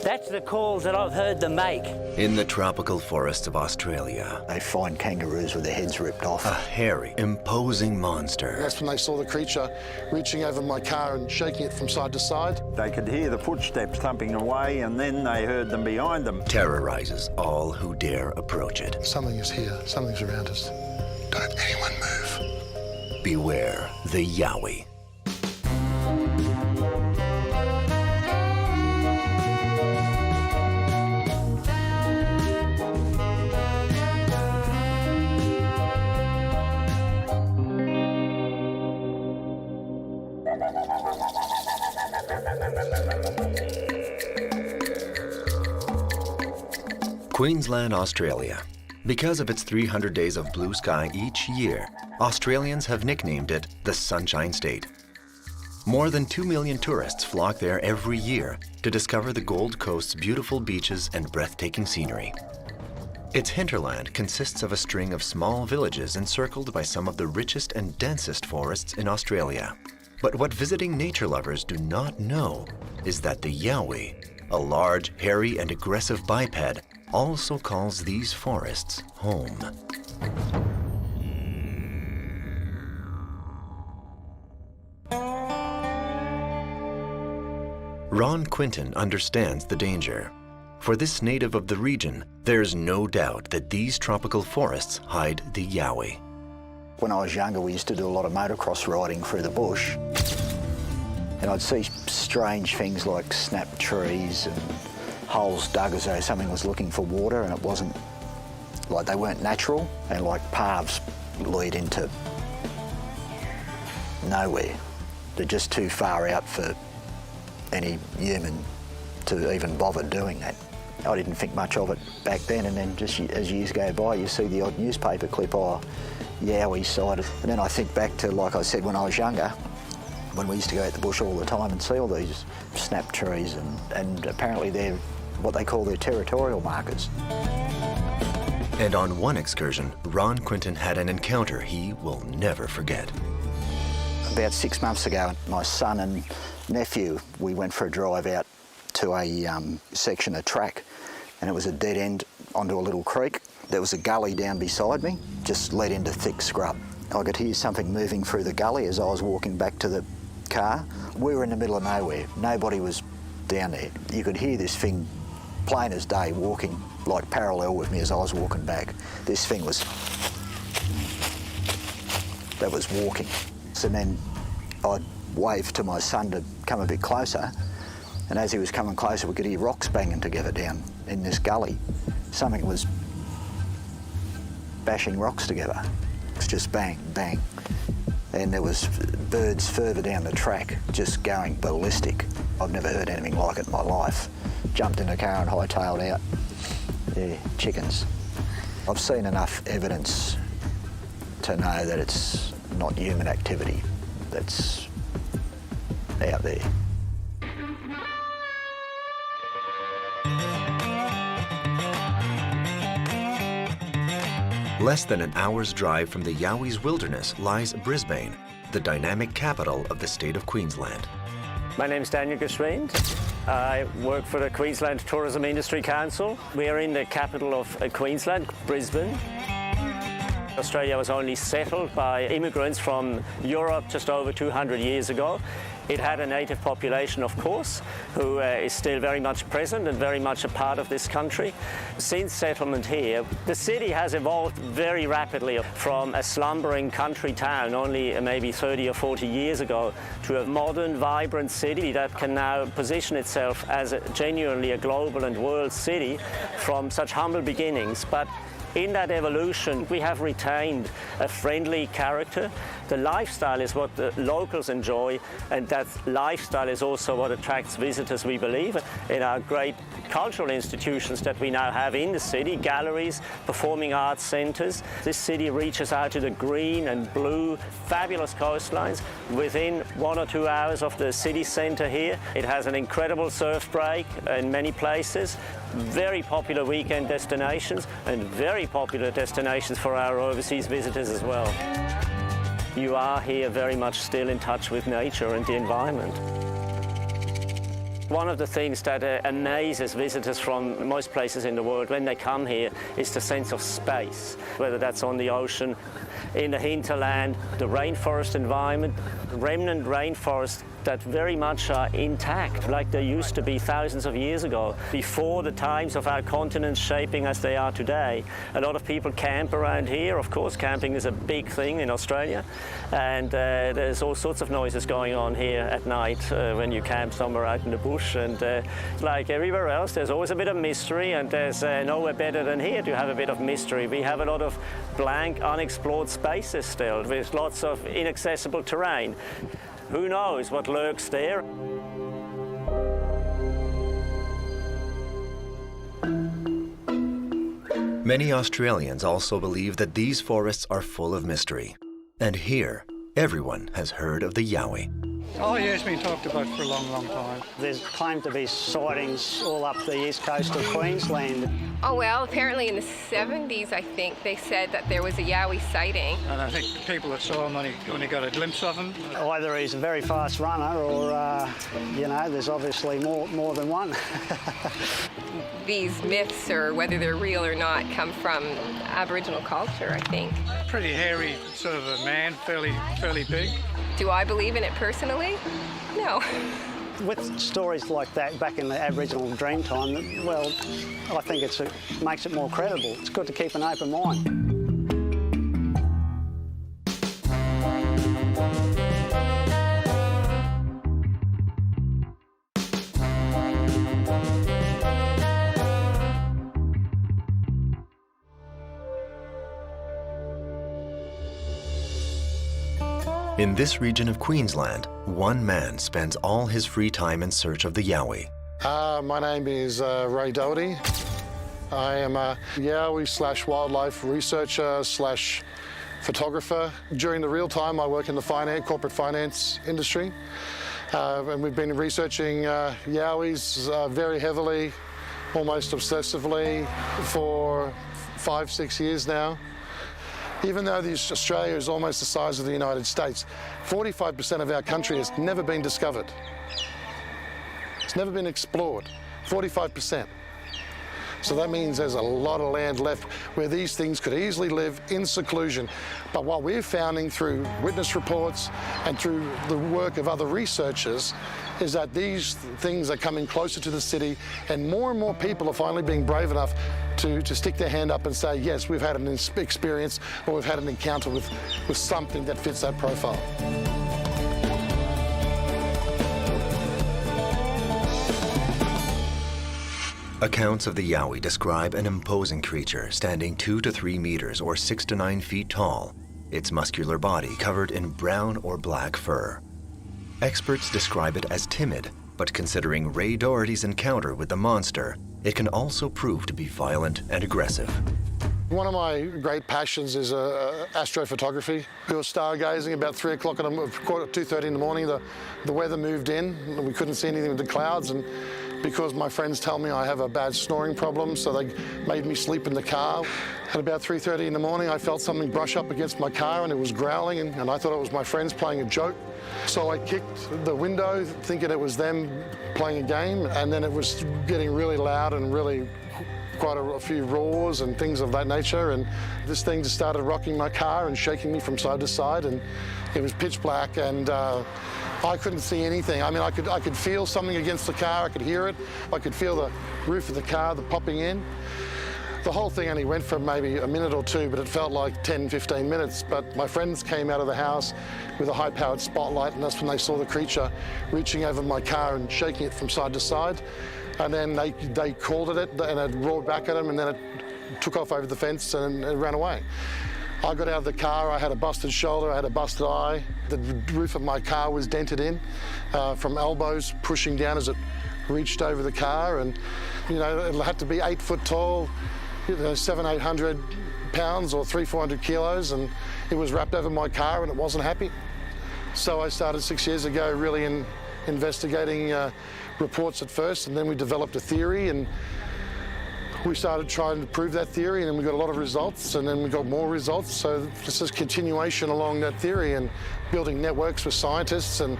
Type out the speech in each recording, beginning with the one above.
That's the calls that I've heard them make. In the tropical forests of Australia, they find kangaroos with their heads ripped off. A hairy, imposing monster. That's when they saw the creature reaching over my car and shaking it from side to side. They could hear the footsteps thumping away, and then they heard them behind them. Terrorizes all who dare approach it. Something is here. Something's around us. Don't anyone move. Beware the Yowie. Queensland, Australia. Because of its 300 days of blue sky each year, Australians have nicknamed it the Sunshine State. More than 2 million tourists flock there every year to discover the Gold Coast's beautiful beaches and breathtaking scenery. Its hinterland consists of a string of small villages encircled by some of the richest and densest forests in Australia. But what visiting nature lovers do not know is that the Yowie, a large, hairy, and aggressive biped, also calls these forests home. Ron Quinton understands the danger. For this native of the region, there's no doubt that these tropical forests hide the Yowie. When I was younger, we used to do a lot of motocross riding through the bush. And I'd see strange things like snapped trees and holes dug as though something was looking for water, and it wasn't, like they weren't natural, and like paths lead into nowhere. They're just too far out for any human to even bother doing that. I didn't think much of it back then, and then just as years go by, you see the odd newspaper clip, oh, Yowie sighted. And then I think back to, like I said, when I was younger, when we used to go out the bush all the time and see all these snap trees, and apparently they're what they call their territorial markers. And on one excursion, Ron Quinton had an encounter he will never forget. About 6 months ago, my son and nephew, we went for a drive out to a section of track, and it was a dead end onto a little creek. There was a gully down beside me, just led into thick scrub. I could hear something moving through the gully as I was walking back to the car. We were in the middle of nowhere. Nobody was down there. You could hear this thing plain as day walking like parallel with me as I was walking back. This thing was walking. So then I waved to my son to come a bit closer, and as he was coming closer we could hear rocks banging together down in this gully. Something was bashing rocks together. It was just bang, bang. And there was birds further down the track just going ballistic. I've never heard anything like it in my life. Jumped in the car and hightailed out. Yeah, chickens. I've seen enough evidence to know that it's not human activity that's out there. Less than an hour's drive from the Yowie's wilderness lies Brisbane, the dynamic capital of the state of Queensland. My name is Daniel Geschwind. I work for the Queensland Tourism Industry Council. We are in the capital of Queensland, Brisbane. Australia was only settled by immigrants from Europe just over 200 years ago. It had a native population, of course, who is still very much present and very much a part of this country. Since settlement here, the city has evolved very rapidly from a slumbering country town only maybe 30 or 40 years ago to a modern, vibrant city that can now position itself as genuinely a global and world city from such humble beginnings. But in that evolution, we have retained a friendly character. The lifestyle is what the locals enjoy, and that lifestyle is also what attracts visitors, we believe, in our great cultural institutions that we now have in the city, galleries, performing arts centres. This city reaches out to the green and blue, fabulous coastlines within 1 or 2 hours of the city centre here. It has an incredible surf break in many places, very popular weekend destinations, and very popular destinations for our overseas visitors as well. You are here very much still in touch with nature and the environment. One of the things that amazes visitors from most places in the world when they come here is the sense of space, whether that's on the ocean, in the hinterland, the rainforest environment, remnant rainforests that very much are intact, like they used to be thousands of years ago, before the times of our continents shaping as they are today. A lot of people camp around here. Of course, camping is a big thing in Australia, and there's all sorts of noises going on here at night when you camp somewhere out in the bush. And like everywhere else, there's always a bit of mystery, and there's nowhere better than here to have a bit of mystery. We have a lot of blank, unexplored spaces still, with lots of inaccessible terrain. Who knows what lurks there? Many Australians also believe that these forests are full of mystery. And here, everyone has heard of the Yowie. Oh yeah, it's been talked about for a long, long time. There's claimed to be sightings all up the east coast of Queensland. Oh well, apparently in the 70s, I think, they said that there was a Yowie sighting. And I think people that saw him only got a glimpse of him. Either he's a very fast runner or, you know, there's obviously more than one. These myths, or whether they're real or not, come from Aboriginal culture, I think. Pretty hairy sort of a man, fairly big. Do I believe in it personally? No. With stories like that back in the Aboriginal dream time, well, I think it makes it more credible. It's good to keep an open mind. In this region of Queensland, one man spends all his free time in search of the Yowie. My name is Ray Doherty. I am a Yowie / wildlife researcher / photographer. During the real time, I work in the corporate finance industry. And we've been researching Yowies very heavily, almost obsessively, for 5-6 years now. Even though Australia is almost the size of the United States, 45% of our country has never been discovered. It's never been explored, 45%. So that means there's a lot of land left where these things could easily live in seclusion. But what we're finding through witness reports and through the work of other researchers is that these things are coming closer to the city, and more people are finally being brave enough to stick their hand up and say, yes, we've had an experience or we've had an encounter with something that fits that profile. Accounts of the Yowie describe an imposing creature standing 2 to 3 meters or 6 to 9 feet tall, its muscular body covered in brown or black fur. Experts describe it as timid, but considering Ray Doherty's encounter with the monster, it can also prove to be violent and aggressive. One of my great passions is astrophotography. We were stargazing about 3 o'clock, 2:30 in the morning. The weather moved in, and we couldn't see anything with the clouds, and because my friends tell me I have a bad snoring problem, so they made me sleep in the car. At about 3:30 in the morning, I felt something brush up against my car, and it was growling, and I thought it was my friends playing a joke. So I kicked the window, thinking it was them playing a game, and then it was getting really loud and really quite a few roars and things of that nature, and this thing just started rocking my car and shaking me from side to side, and it was pitch black, and I couldn't see anything. I mean, I could feel something against the car, I could hear it, I could feel the roof of the car, the popping in. The whole thing only went for maybe a minute or two, but it felt like 10, 15 minutes. But my friends came out of the house with a high-powered spotlight, and that's when they saw the creature reaching over my car and shaking it from side to side. And then they called at it, and it roared back at them, and then it took off over the fence and it ran away. I got out of the car, I had a busted shoulder, I had a busted eye. The roof of my car was dented in from elbows pushing down as it reached over the car, and you know, it had to be 8 foot tall, 700-800 pounds or 300-400 kilos, and it was wrapped over my car and it wasn't happy. So I started 6 years ago really investigating reports at first, and then we developed a theory, and We started trying to prove that theory, and then we got a lot of results, and then we got more results. So this is continuation along that theory and building networks with scientists and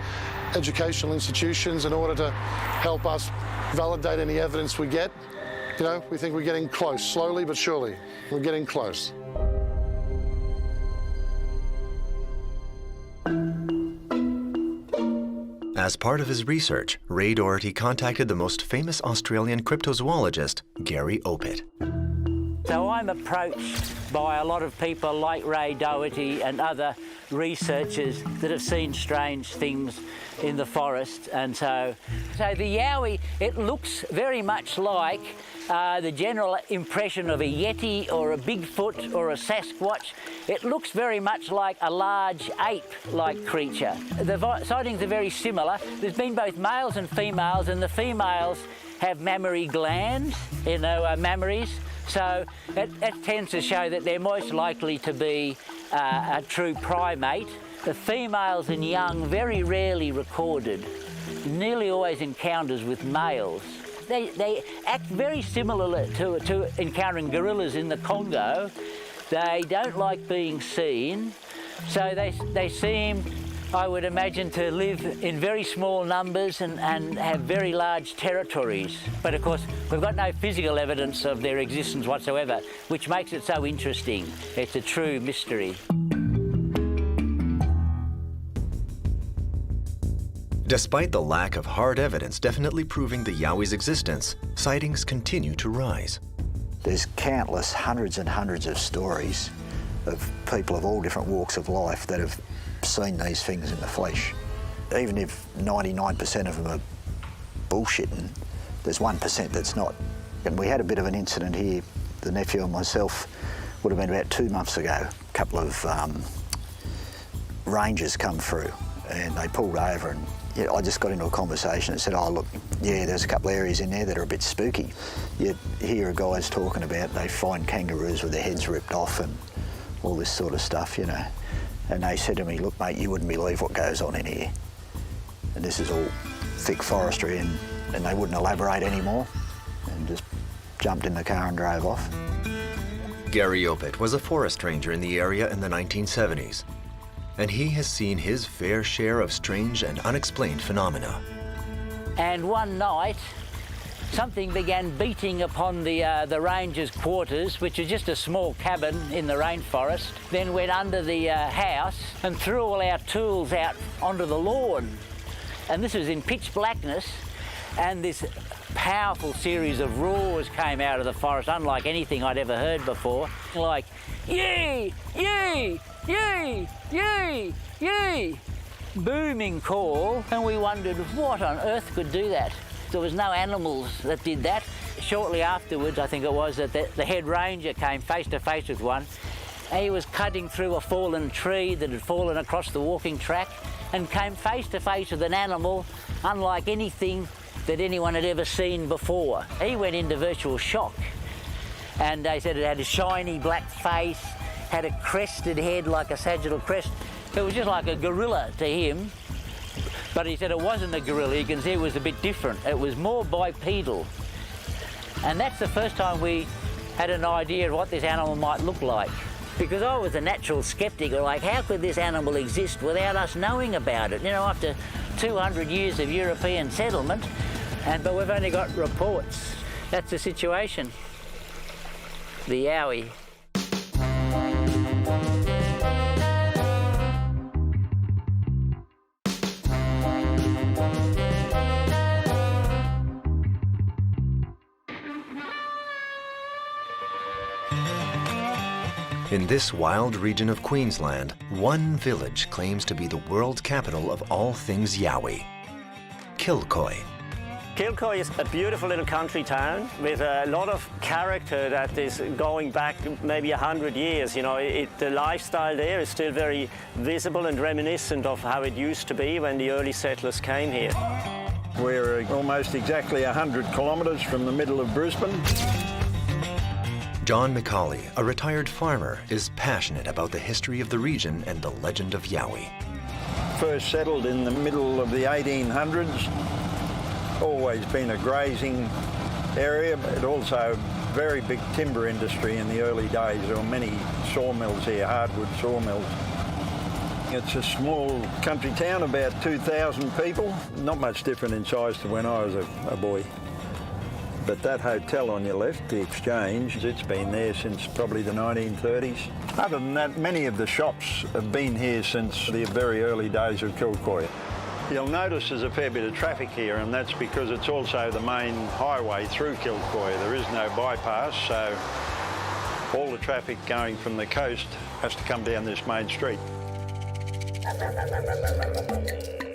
educational institutions in order to help us validate any evidence we get. You know, we think we're getting close, slowly but surely. We're getting close. As part of his research, Ray Doherty contacted the most famous Australian cryptozoologist, Gary Opit. So I'm approached by a lot of people like Ray Doherty and other researchers that have seen strange things in the forest. And so the Yowie, it looks very much like the general impression of a Yeti or a Bigfoot or a Sasquatch. It looks very much like a large ape-like creature. The sightings are very similar. There's been both males and females, and the females have mammary glands, mammaries. So it tends to show that they're most likely to be a true primate. The females and young very rarely recorded, nearly always encounters with males. They act very similar to encountering gorillas in the Congo. They don't like being seen, so they seem, I would imagine, to live in very small numbers and have very large territories. But of course, we've got no physical evidence of their existence whatsoever, which makes it so interesting. It's a true mystery. Despite the lack of hard evidence definitely proving the Yowie's existence, sightings continue to rise. There's countless, hundreds and hundreds of stories of people of all different walks of life that have seen these things in the flesh. Even if 99% of them are bullshitting, there's 1% that's not. And we had a bit of an incident here, the nephew and myself, would have been about 2 months ago. A couple of rangers come through and they pulled over, and I just got into a conversation and said, oh look, yeah, there's a couple of areas in there that are a bit spooky. You hear guys talking about they find kangaroos with their heads ripped off and all this sort of stuff, you know. And they said to me, look mate, you wouldn't believe what goes on in here. And this is all thick forestry, and they wouldn't elaborate anymore and just jumped in the car and drove off. Gary Opit was a forest ranger in the area in the 1970s, and he has seen his fair share of strange and unexplained phenomena. And one night, something began beating upon the ranger's quarters, which is just a small cabin in the rainforest, then went under the house and threw all our tools out onto the lawn. And this was in pitch blackness, and this powerful series of roars came out of the forest, unlike anything I'd ever heard before, like, yee, yee, yee, yee, yee, booming call, and we wondered what on earth could do that. There was no animals that did that. Shortly afterwards, I think it was, that the head ranger came face to face with one. He was cutting through a fallen tree that had fallen across the walking track and came face to face with an animal unlike anything that anyone had ever seen before. He went into virtual shock, and they said it had a shiny black face, had a crested head like a sagittal crest. It was just like a gorilla to him. But he said it wasn't a gorilla. You can see it was a bit different. It was more bipedal. And that's the first time we had an idea of what this animal might look like. Because I was a natural skeptic, like, how could this animal exist without us knowing about it? You know, after 200 years of European settlement, but we've only got reports. That's the situation. The Yowie. In this wild region of Queensland, one village claims to be the world capital of all things Yowie, Kilcoy. Kilcoy is a beautiful little country town with a lot of character that is going back maybe 100 years. You know, the lifestyle there is still very visible and reminiscent of how it used to be when the early settlers came here. We're almost exactly 100 kilometres from the middle of Brisbane. John McCauley, a retired farmer, is passionate about the history of the region and the legend of Yowie. First settled in the middle of the 1800s. Always been a grazing area, but also very big timber industry in the early days. There were many sawmills here, hardwood sawmills. It's a small country town, about 2,000 people. Not much different in size to when I was a boy. But that hotel on your left, the Exchange, it's been there since probably the 1930s. Other than that, many of the shops have been here since the very early days of Kilcoy. You'll notice there's a fair bit of traffic here, and that's because it's also the main highway through Kilcoy. There is no bypass, so all the traffic going from the coast has to come down this main street.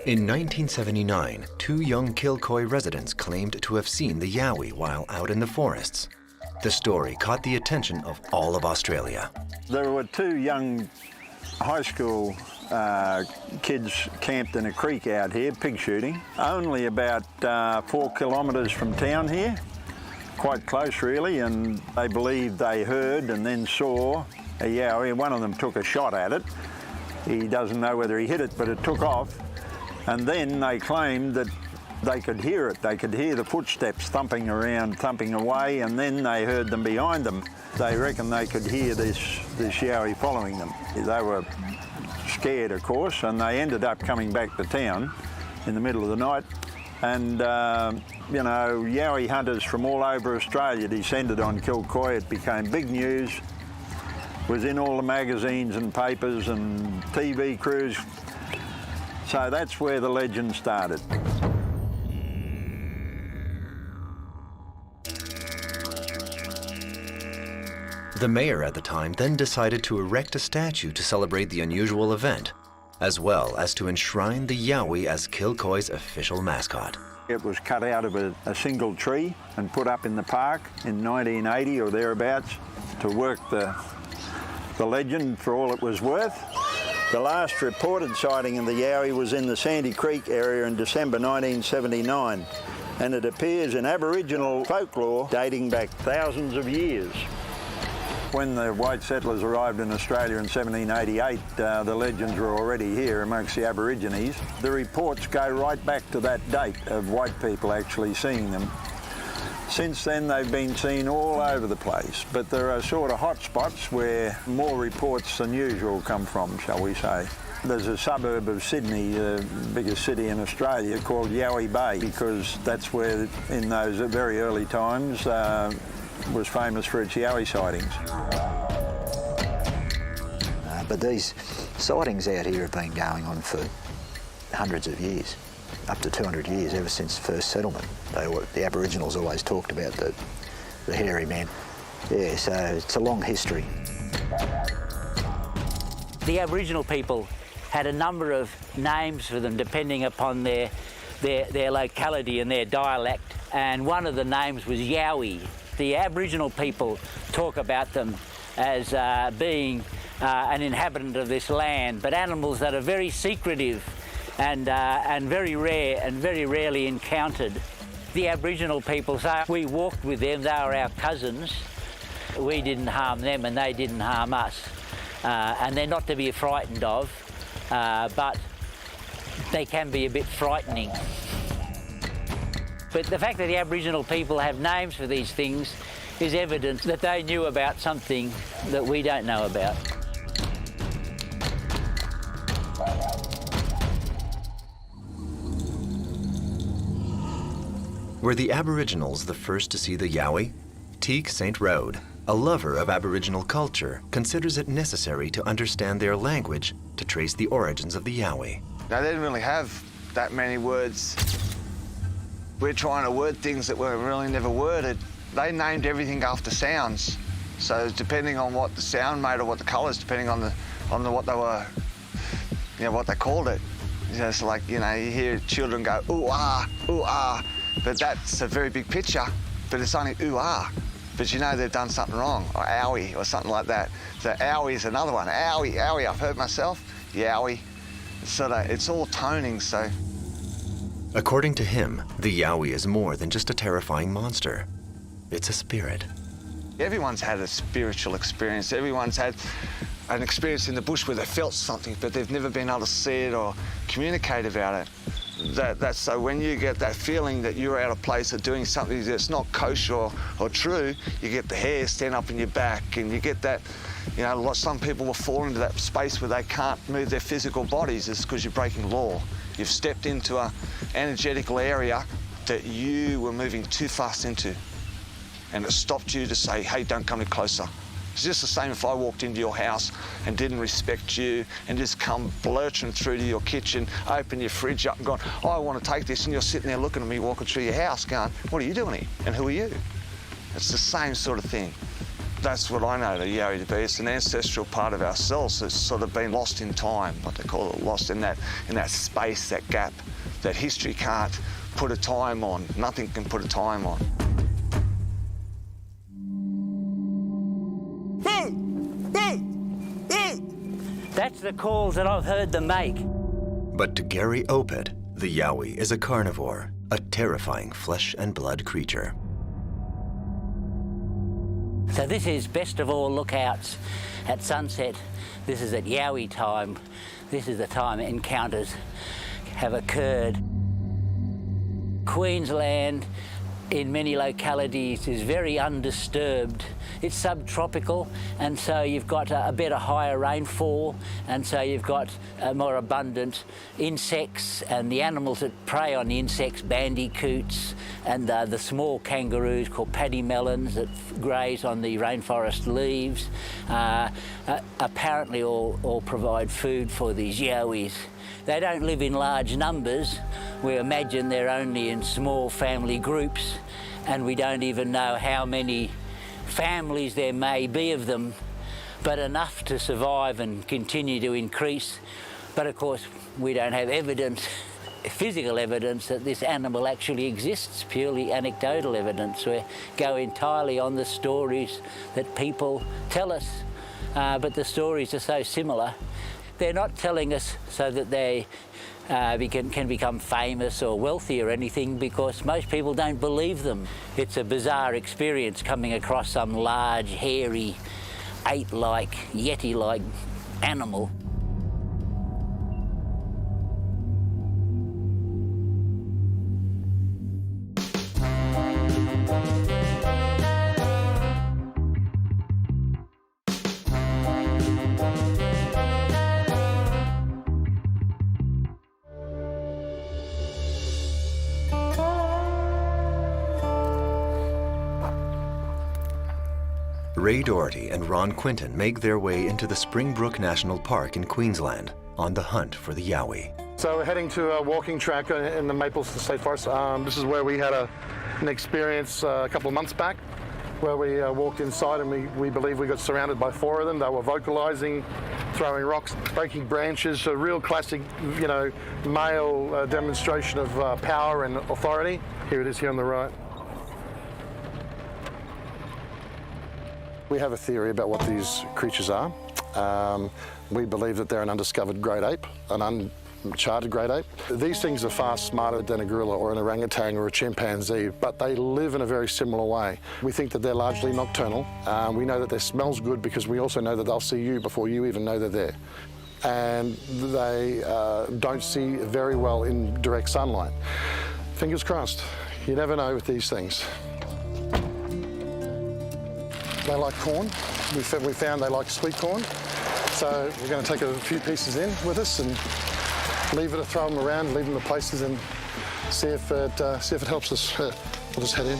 In 1979, 2 young Kilcoy residents claimed to have seen the Yowie while out in the forests. The story caught the attention of all of Australia. There were 2 young high school kids camped in a creek out here, pig shooting, only about 4 kilometres from town here, quite close really, and they believed they heard and then saw a Yowie. One of them took a shot at it. He doesn't know whether he hit it, but it took off. And then they claimed that they could hear it. They could hear the footsteps thumping around, thumping away, and then they heard them behind them. They reckon they could hear this Yowie following them. They were scared, of course, and they ended up coming back to town in the middle of the night. And, you know, Yowie hunters from all over Australia descended on Kilcoy. It became big news. Was in all the magazines and papers and TV crews. So that's where the legend started. The mayor at the time then decided to erect a statue to celebrate the unusual event, as well as to enshrine the Yowie as Kilcoy's official mascot. It was cut out of a single tree and put up in the park in 1980 or thereabouts to work the legend for all it was worth. The last reported sighting of the Yowie was in the Sandy Creek area in December 1979, and it appears in Aboriginal folklore dating back thousands of years. When the white settlers arrived in Australia in 1788, the legends were already here amongst the Aborigines. The reports go right back to that date of white people actually seeing them. Since then, they've been seen all over the place, but there are sort of hot spots where more reports than usual come from, shall we say. There's a suburb of Sydney, the biggest city in Australia, called Yowie Bay, because that's where, in those very early times, was famous for its Yowie sightings. But these sightings out here have been going on for hundreds of years. Up to 200 years, ever since the first settlement. The Aboriginals always talked about the hairy man. Yeah, so it's a long history. The Aboriginal people had a number of names for them depending upon their locality and their dialect, and one of the names was Yowie. The Aboriginal people talk about them as being an inhabitant of this land, but animals that are very secretive and very rare and very rarely encountered. The Aboriginal people say we walked with them, they were our cousins. We didn't harm them and they didn't harm us. And they're not to be frightened of, but they can be a bit frightening. But the fact that the Aboriginal people have names for these things is evidence that they knew about something that we don't know about. Were the Aboriginals the first to see the Yowie? Teek St. Rode, a lover of Aboriginal culture, considers it necessary to understand their language to trace the origins of the Yowie. They didn't really have that many words. We're trying to word things that were really never worded. They named everything after sounds. So depending on what the sound made or what the colours, depending on what they were, what they called it. It's like, you hear children go, ooh, ah, but that's a very big picture, but it's only ooh, ah. But they've done something wrong, or owie, or something like that. So owie is another one. Owie, I've heard myself, yowie. So it's all toning, so. According to him, the Yowie is more than just a terrifying monster. It's a spirit. Everyone's had a spiritual experience. Everyone's had an experience in the bush where they felt something, but they've never been able to see it or communicate about it. That's so when you get that feeling that you're out of place or doing something that's not kosher or true, you get the hair stand up in your back, and you get that, you know, some people will fall into that space where they can't move their physical bodies. It's because you're breaking law. You've stepped into an energetical area that you were moving too fast into, and it stopped you to say, hey, don't come any closer. It's just the same if I walked into your house and didn't respect you and just come blurting through to your kitchen, open your fridge up and gone, oh, I want to take this, and you're sitting there looking at me walking through your house going, what are you doing here? And who are you? It's the same sort of thing. That's what I know the Yowie to be. It's an ancestral part of ourselves that's sort of been lost in time, what they call it, lost in that space, that gap, that history can't put a time on. Nothing can put a time on. That's the calls that I've heard them make. But to Gary Opit, the Yowie is a carnivore, a terrifying flesh and blood creature. So this is best of all lookouts at sunset. This is at Yowie time. This is the time encounters have occurred. Queensland, in many localities, is very undisturbed. It's subtropical, and so you've got a better higher rainfall, and so you've got more abundant insects, and the animals that prey on the insects, bandicoots, and the small kangaroos called paddymelons that graze on the rainforest leaves, apparently all provide food for these Yowies. They don't live in large numbers. We imagine they're only in small family groups, and we don't even know how many families there may be of them, but enough to survive and continue to increase. But of course, we don't have evidence, physical evidence, that this animal actually exists, purely anecdotal evidence. We go entirely on the stories that people tell us, but the stories are so similar. They're not telling us so that they can become famous or wealthy or anything, because most people don't believe them. It's a bizarre experience coming across some large, hairy, ape-like, yeti-like animal. Ray Doherty and Ron Quinton make their way into the Springbrook National Park in Queensland on the hunt for the Yowie. So we're heading to a walking track in the Maples State Forest. This is where we had an experience a couple of months back, where we walked inside, and we believe we got surrounded by 4 of them. They were vocalizing, throwing rocks, breaking branches, a real classic, you know, male demonstration of power and authority. Here it is here on the right. We have a theory about what these creatures are. We believe that they're an undiscovered great ape, an uncharted great ape. These things are far smarter than a gorilla or an orangutan or a chimpanzee, but they live in a very similar way. We think that they're largely nocturnal. We know that their smell's good because we also know that they'll see you before you even know they're there. And they don't see very well in direct sunlight. Fingers crossed. You never know with these things. They like corn. We found they like sweet corn. So we're going to take a few pieces in with us and leave it, throw them around, leave them in places, and see if it helps us. We'll just head in.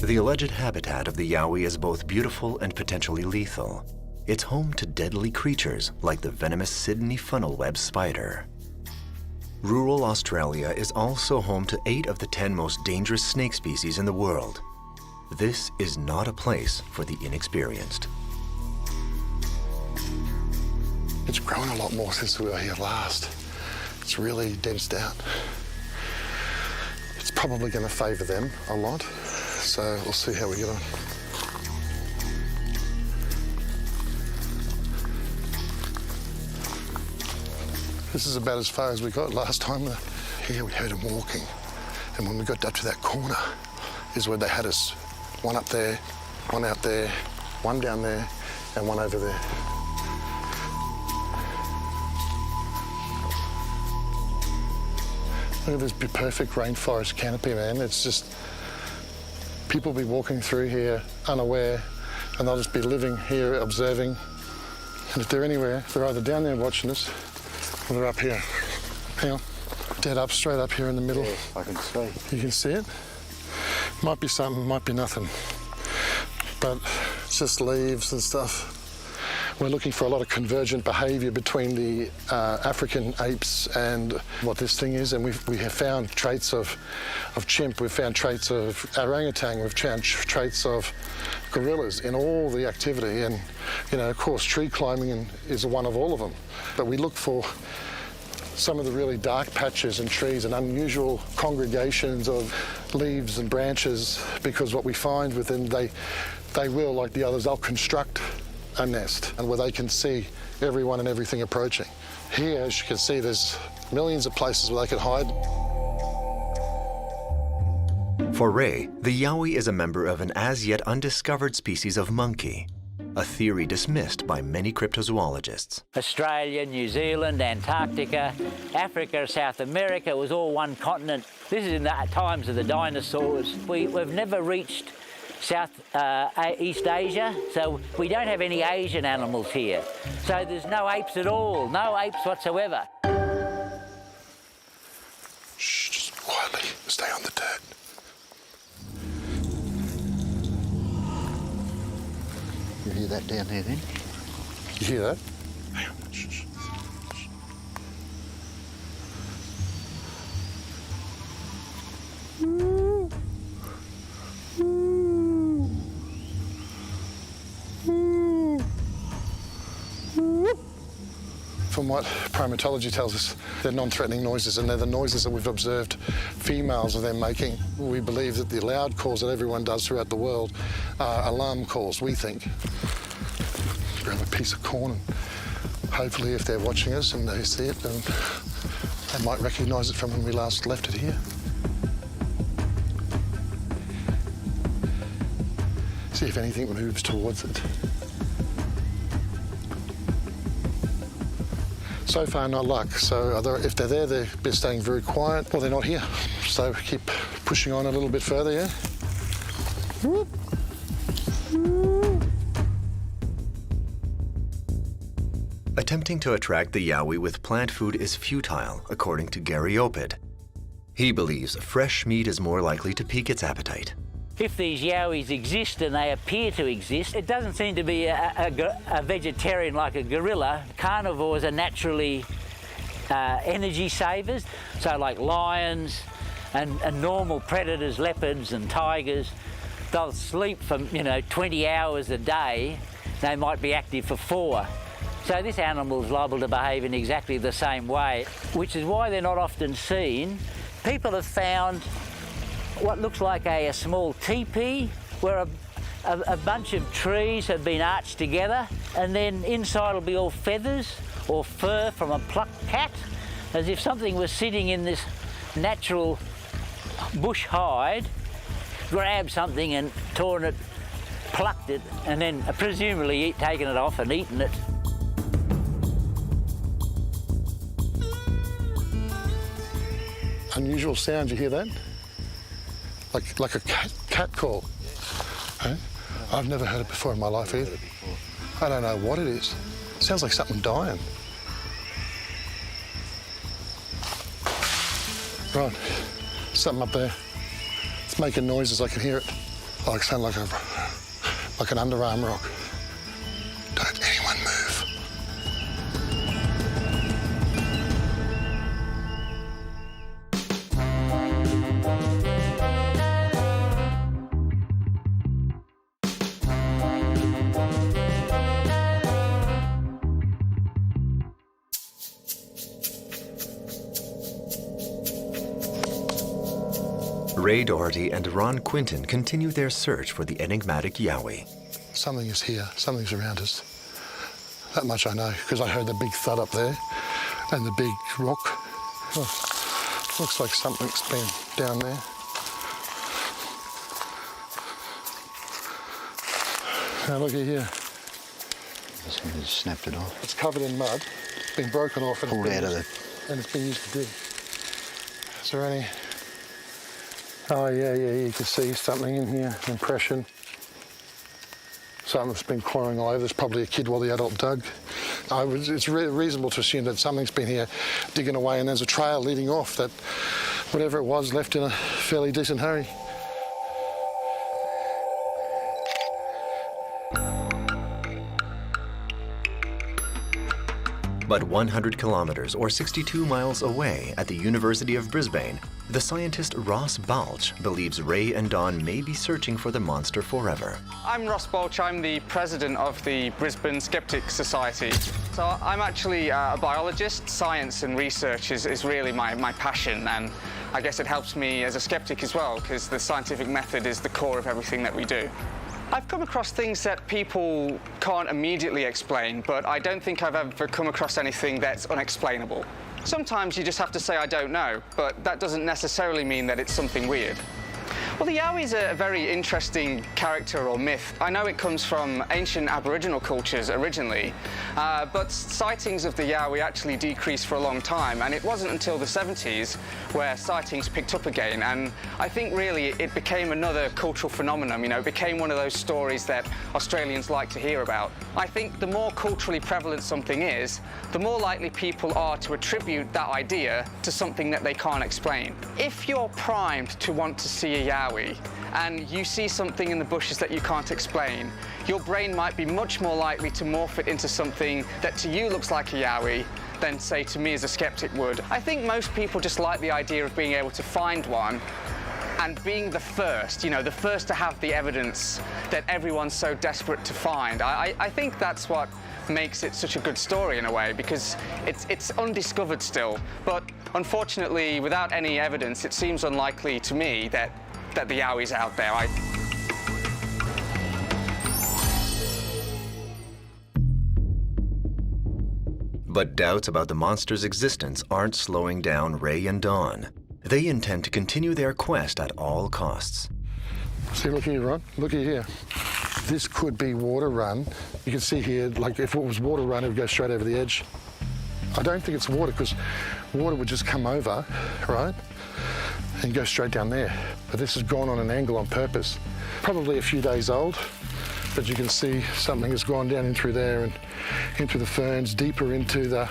The alleged habitat of the Yowie is both beautiful and potentially lethal. It's home to deadly creatures like the venomous Sydney funnel web spider. Rural Australia is also home to 8 of the 10 most dangerous snake species in the world. This is not a place for the inexperienced. It's grown a lot more since we were here last. It's really densed out. It's probably going to favour them a lot, so we'll see how we get on. This is about as far as we got last time. Here we heard them walking, and when we got up to that corner is where they had us. One up there, one out there, one down there, and one over there. Look at this perfect rainforest canopy, man. It's just, people be walking through here unaware, and they'll just be living here, observing. And if they're anywhere, they're either down there watching us, or they're up here. Hang on, dead up, straight up here in the middle. Yeah, I can see. You can see it? Might be something, might be nothing. But it's just leaves and stuff. We're looking for a lot of convergent behaviour between the African apes and what this thing is, and we have found traits of chimp, we've found traits of orangutan, we've found traits of gorillas in all the activity, and you know, of course, tree climbing is one of all of them. But we look for some of the really dark patches and trees and unusual congregations of leaves and branches, because what we find with them, they will, like the others, they'll construct a nest and where they can see everyone and everything approaching. Here, as you can see, there's millions of places where they can hide. For Ray, the Yowie is a member of an as-yet undiscovered species of monkey, a theory dismissed by many cryptozoologists. Australia, New Zealand, Antarctica, Africa, South America, it was all one continent. This is in the times of the dinosaurs. We've never reached East Asia, so we don't have any Asian animals here. So there's no apes at all, no apes whatsoever. Shh, just quietly, stay on the dirt. You hear that down there then? You hear that? Hang on, shh, shh. From what primatology tells us, they're non-threatening noises, and they're the noises that we've observed females of them making. We believe that the loud calls that everyone does throughout the world are alarm calls, we think. Grab a piece of corn, and hopefully if they're watching us and they see it, then they might recognise it from when we last left it here. See if anything moves towards it. So far, not luck. So if they're there, they're staying very quiet, or they're not here. So keep pushing on a little bit further, yeah? Whoop. Attempting to attract the Yowie with plant food is futile, according to Gary Opid. He believes fresh meat is more likely to pique its appetite. If these Yowies exist, and they appear to exist, it doesn't seem to be a vegetarian like a gorilla. Carnivores are naturally energy savers. So like lions and normal predators, leopards and tigers, they'll sleep for 20 hours a day. They might be active for 4. So this animal's liable to behave in exactly the same way, which is why they're not often seen. People have found what looks like a small teepee where a bunch of trees have been arched together, and then inside will be all feathers or fur from a plucked cat, as if something was sitting in this natural bush hide, grabbed something and torn it, plucked it, and then presumably taken it off and eaten it. Unusual sound, you hear that? Like a cat call. Huh? I've never heard it before in my life either. I don't know what it is. It sounds like something dying. Right, something up there. It's making noises, I can hear it. Like sound like an underarm rock. Don't anyone move. Ray Doherty and Ron Quinton continue their search for the enigmatic Yowie. Something is here, something's around us. That much I know, because I heard the big thud up there and the big rock. Oh, looks like something's been down there. Now look at here. Somebody's snapped it off. It's covered in mud. It's been broken off and Pulled out of it. And it's been used to dig. Is there any... Oh, yeah, you can see something in here, an impression. Something that's been clawing all over. There's probably a kid while the adult dug. It's reasonable to assume that something's been here digging away and there's a trail leading off that whatever it was left in a fairly decent hurry. But 100 kilometers or 62 miles away at the University of Brisbane, the scientist Ross Balch believes Ray and Dawn may be searching for the monster forever. I'm Ross Balch. I'm the president of the Brisbane Skeptic Society. So I'm actually a biologist. Science and research is really my passion, and I guess it helps me as a skeptic as well, because the scientific method is the core of everything that we do. I've come across things that people can't immediately explain, but I don't think I've ever come across anything that's unexplainable. Sometimes you just have to say, I don't know, but that doesn't necessarily mean that it's something weird. Well, the Yowie is a very interesting character or myth. I know it comes from ancient Aboriginal cultures originally, but sightings of the Yowie actually decreased for a long time, and it wasn't until the 70s where sightings picked up again, and I think really it became another cultural phenomenon. You know, it became one of those stories that Australians like to hear about. I think the more culturally prevalent something is, the more likely people are to attribute that idea to something that they can't explain. If you're primed to want to see a Yowie, and you see something in the bushes that you can't explain, your brain might be much more likely to morph it into something that to you looks like a Yowie than, say, to me as a skeptic would. I think most people just like the idea of being able to find one and being the first, you know, the first to have the evidence that everyone's so desperate to find. I think that's what makes it such a good story in a way, because it's undiscovered still. But unfortunately, without any evidence, it seems unlikely to me that the Yowie's out there. But doubts about the monster's existence aren't slowing down Ray and Dawn. They intend to continue their quest at all costs. See, look here, Ron. Look here. This could be water run. You can see here, like if it was water run, it would go straight over the edge. I don't think it's water, because water would just come over, right, and go straight down there. But this has gone on an angle on purpose. Probably a few days old, but you can see something has gone down in through there and into the ferns, deeper into that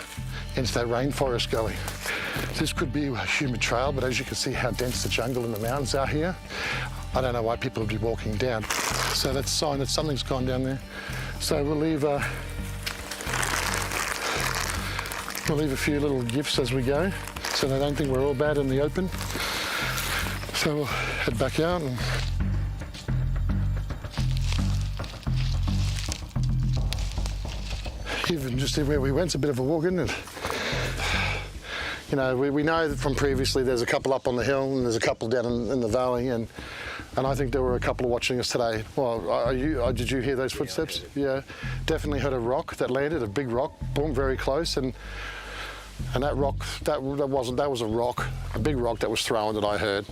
rainforest gully. This could be a human trail, but as you can see how dense the jungle and the mountains are here, I don't know why people would be walking down. So that's a sign that something's gone down there. So we'll leave a few little gifts as we go, so they don't think we're all bad in the open. So we'll head back out and even just where we went's a bit of a walk, isn't it? You know, we know that from previously there's a couple up on the hill and there's a couple down in the valley, and I think there were a couple watching us today. Well, did you hear those footsteps? Yeah, definitely heard a rock that landed, a big rock, boom, very close, and that rock, that was a rock, a big rock that was thrown that I heard,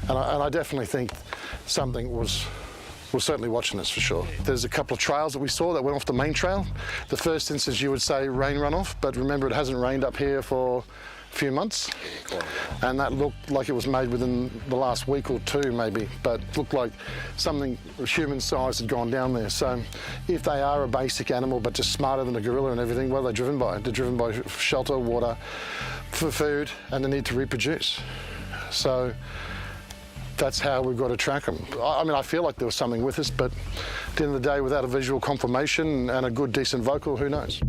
and I definitely think something was certainly watching us for sure. There's a couple of trails that we saw that went off the main trail. The first instance you would say rain runoff, but remember it hasn't rained up here for a few months, and that looked like it was made within the last week or two maybe, but looked like something human size had gone down there. So if they are a basic animal but just smarter than a gorilla and everything, what are they driven by? They're driven by shelter, water, for food, and the need to reproduce. So that's how we've got to track them. I mean, I feel like there was something with us, but at the end of the day, without a visual confirmation and a good, decent vocal, who knows?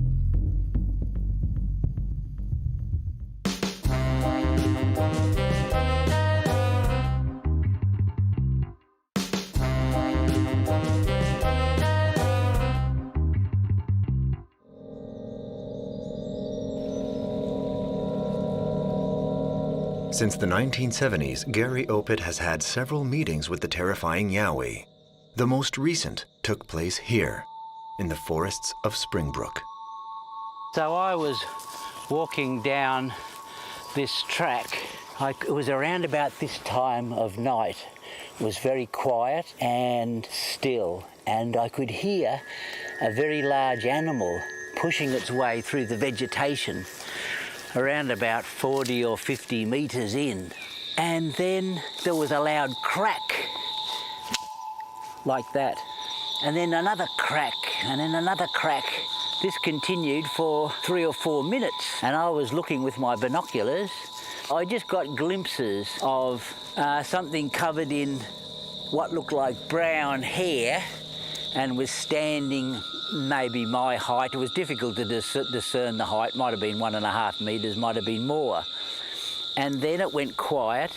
Since the 1970s, Gary Opit has had several meetings with the terrifying Yowie. The most recent took place here, in the forests of Springbrook. So I was walking down this track. It was around about this time of night. It was very quiet and still, and I could hear a very large animal pushing its way through the vegetation around about 40 or 50 metres in. And then there was a loud crack, like that. And then another crack, and then another crack. This continued for 3 or 4 minutes, and I was looking with my binoculars. I just got glimpses of something covered in what looked like brown hair and was standing maybe my height. It was difficult to discern the height. Might have been 1.5 metres, might have been more. And then it went quiet.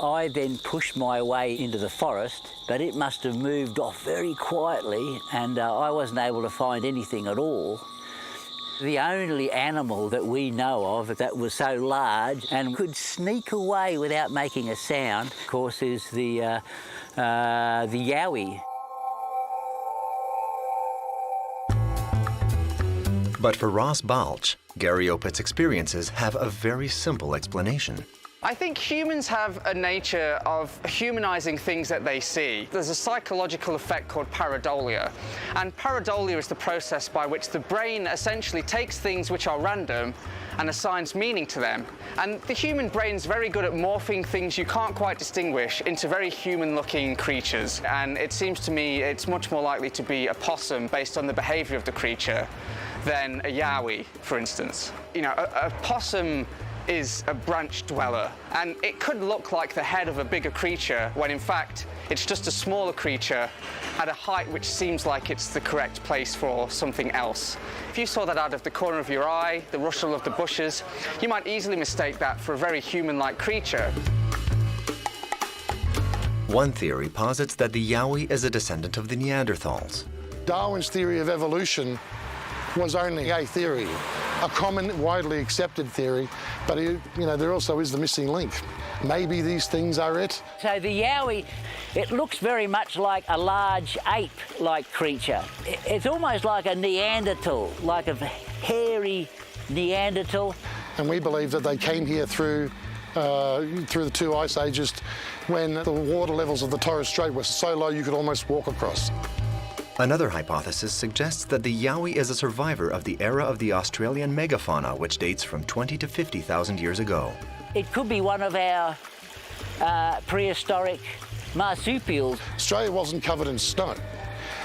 I then pushed my way into the forest, but it must have moved off very quietly, and I wasn't able to find anything at all. The only animal that we know of that was so large and could sneak away without making a sound, of course, is the Yowie. But for Ross Balch, Gary Opit's experiences have a very simple explanation. I think humans have a nature of humanizing things that they see. There's a psychological effect called pareidolia, and pareidolia is the process by which the brain essentially takes things which are random and assigns meaning to them. And the human brain's very good at morphing things you can't quite distinguish into very human-looking creatures. And it seems to me it's much more likely to be a possum based on the behavior of the creature than a Yowie, for instance. You know, a possum is a branch dweller, and it could look like the head of a bigger creature when in fact it's just a smaller creature at a height which seems like it's the correct place for something else. If you saw that out of the corner of your eye, the rustle of the bushes, you might easily mistake that for a very human-like creature. One theory posits that the Yowie is a descendant of the Neanderthals. Darwin's theory of evolution was only a theory, a common, widely accepted theory, but there also is the missing link. Maybe these things are it. So the Yowie, it looks very much like a large ape-like creature. It's almost like a Neanderthal, like a hairy Neanderthal. And we believe that they came here through the 2 ice ages when the water levels of the Torres Strait were so low you could almost walk across. Another hypothesis suggests that the Yowie is a survivor of the era of the Australian megafauna, which dates from 20 to 50,000 years ago. It could be one of our prehistoric marsupials. Australia wasn't covered in snow.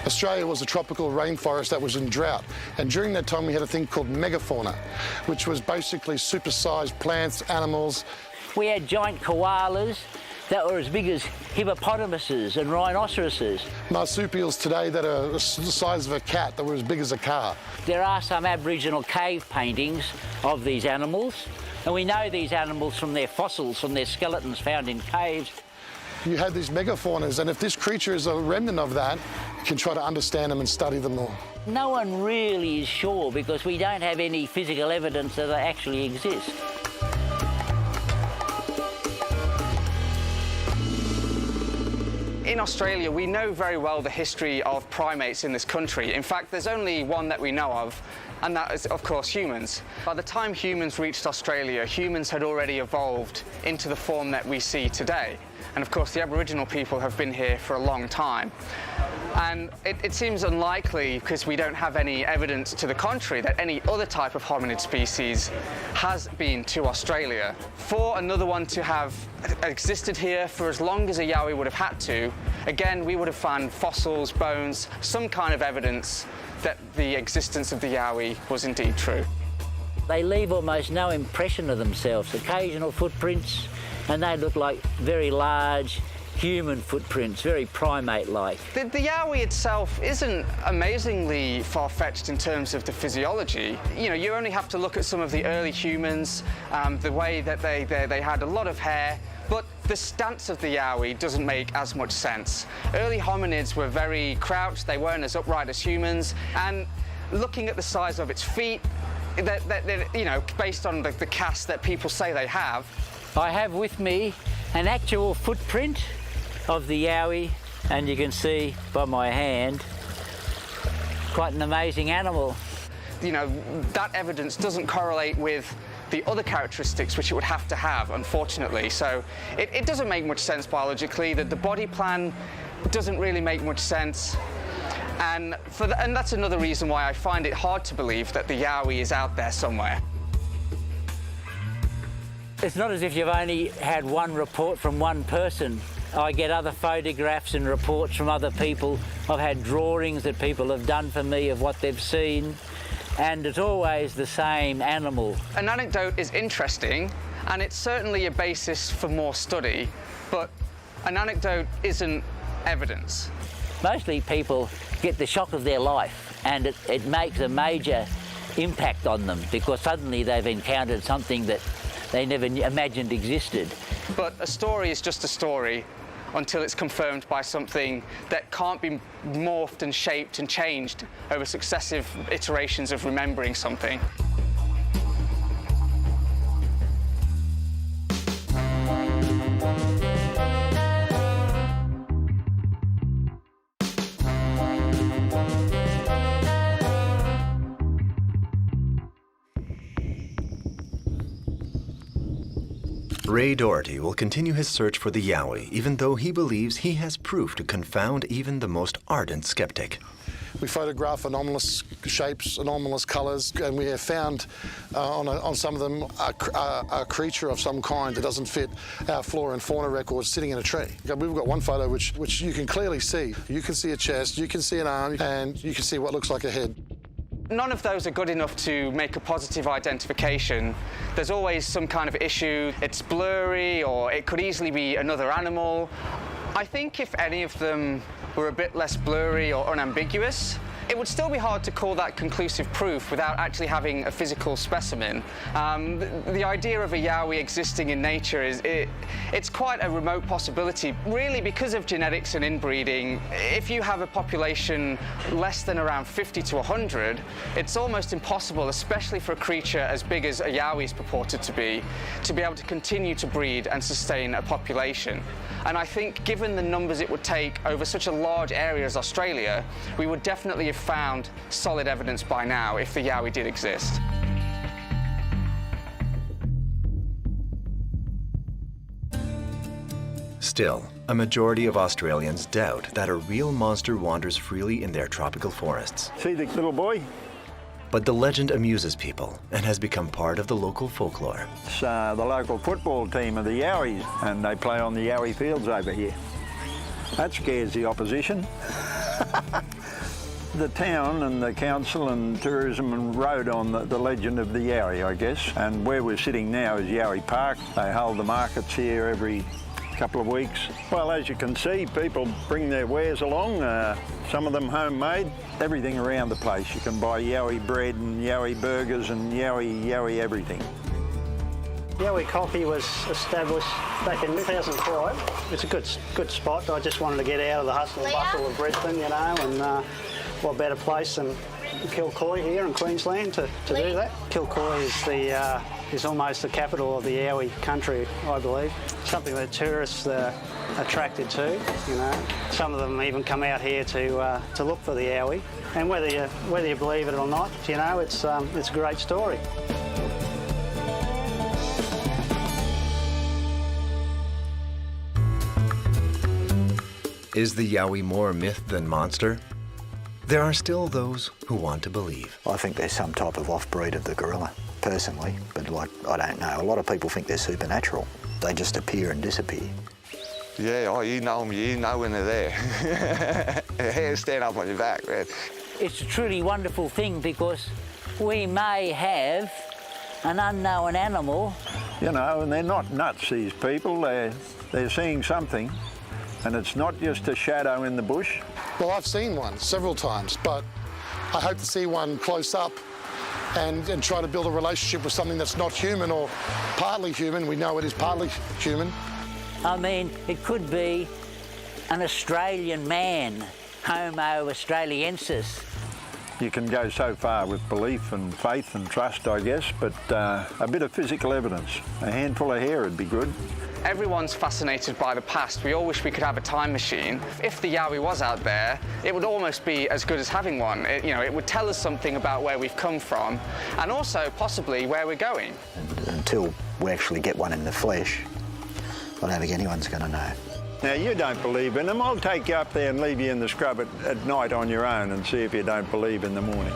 Australia was a tropical rainforest that was in drought, and during that time we had a thing called megafauna, which was basically supersized plants, animals. We had giant koalas that were as big as hippopotamuses and rhinoceroses. Marsupials today that are the size of a cat, that were as big as a car. There are some Aboriginal cave paintings of these animals, and we know these animals from their fossils, from their skeletons found in caves. You have these megafaunas, and if this creature is a remnant of that, you can try to understand them and study them more. No one really is sure because we don't have any physical evidence that they actually exist. In Australia, we know very well the history of primates in this country. In fact, there's only one that we know of, and that is, of course, humans. By the time humans reached Australia, humans had already evolved into the form that we see today. And of course, the Aboriginal people have been here for a long time. And it seems unlikely, because we don't have any evidence to the contrary, that any other type of hominid species has been to Australia. For another one to have existed here for as long as a Yowie would have had to, again, we would have found fossils, bones, some kind of evidence that the existence of the Yowie was indeed true. They leave almost no impression of themselves, occasional footprints, and they look like very large human footprints, very primate-like. The Yowie itself isn't amazingly far-fetched in terms of the physiology. You know, you only have to look at some of the early humans, the way that they had a lot of hair, but the stance of the Yowie doesn't make as much sense. Early hominids were very crouched, they weren't as upright as humans, and looking at the size of its feet, you know, based on the cast that people say they have. I have with me an actual footprint of the Yowie, and you can see by my hand, quite an amazing animal. You know, that evidence doesn't correlate with the other characteristics which it would have to have, unfortunately. So it doesn't make much sense biologically, that the body plan doesn't really make much sense. And that's another reason why I find it hard to believe that the Yowie is out there somewhere. It's not as if you've only had one report from one person. I get other photographs and reports from other people. I've had drawings that people have done for me of what they've seen, and it's always the same animal. An anecdote is interesting, and it's certainly a basis for more study, but an anecdote isn't evidence. Mostly people get the shock of their life, and it makes a major impact on them because suddenly they've encountered something that they never imagined existed. But a story is just a story until it's confirmed by something that can't be morphed and shaped and changed over successive iterations of remembering something. Ray Doherty will continue his search for the Yowie, even though he believes he has proof to confound even the most ardent skeptic. We photograph anomalous shapes, anomalous colours, and we have found on some of them a creature of some kind that doesn't fit our flora and fauna records sitting in a tree. We've got one photo which you can clearly see. You can see a chest, you can see an arm, and you can see what looks like a head. None of those are good enough to make a positive identification. There's always some kind of issue. It's blurry, or it could easily be another animal. I think if any of them were a bit less blurry or unambiguous, it would still be hard to call that conclusive proof without actually having a physical specimen. The idea of a Yowie existing in nature it's quite a remote possibility. Really, because of genetics and inbreeding, if you have a population less than around 50 to 100, it's almost impossible, especially for a creature as big as a Yowie is purported to be able to continue to breed and sustain a population. And I think given the numbers it would take over such a large area as Australia, we would definitely have found solid evidence by now if the Yowie did exist. Still, a majority of Australians doubt that a real monster wanders freely in their tropical forests. See the little boy? But the legend amuses people and has become part of the local folklore. It's the local football team of the Yowies, and they play on the Yowie fields over here. That scares the opposition. The town and the council and tourism and rode on the legend of the Yowie, I guess. And where we're sitting now is Yowie Park. They hold the markets here every couple of weeks. Well, as you can see, people bring their wares along, some of them homemade, everything around the place. You can buy Yowie bread and Yowie burgers and Yowie everything. Yowie Coffee was established back in 2005. It's a good spot. I just wanted to get out of the hustle and bustle of Brisbane, you know, and what better place than Kilcoy here in Queensland to do that. Kilcoy is almost the capital of the Yowie country, I believe. Something that tourists are attracted to, you know. Some of them even come out here to look for the Yowie. And whether you believe it or not, you know, it's a great story. Is the Yowie more myth than monster? There are still those who want to believe. I think there's some type of off-breed of the gorilla, personally, but I don't know. A lot of people think they're supernatural. They just appear and disappear. Yeah, you know them, you know when they're there. Hands stand up on your back, man. It's a truly wonderful thing because we may have an unknown animal. You know, and they're not nuts, these people. They're seeing something. And it's not just a shadow in the bush. Well, I've seen one several times, but I hope to see one close up and try to build a relationship with something that's not human or partly human. We know it is partly human. I mean, it could be an Australian man, Homo australiensis. You can go so far with belief and faith and trust, I guess, but a bit of physical evidence. A handful of hair would be good. Everyone's fascinated by the past. We all wish we could have a time machine. If the Yowie was out there, it would almost be as good as having one. It would tell us something about where we've come from and also possibly where we're going. And until we actually get one in the flesh, I don't think anyone's going to know. Now, you don't believe in them. I'll take you up there and leave you in the scrub at night on your own and see if you don't believe in the morning.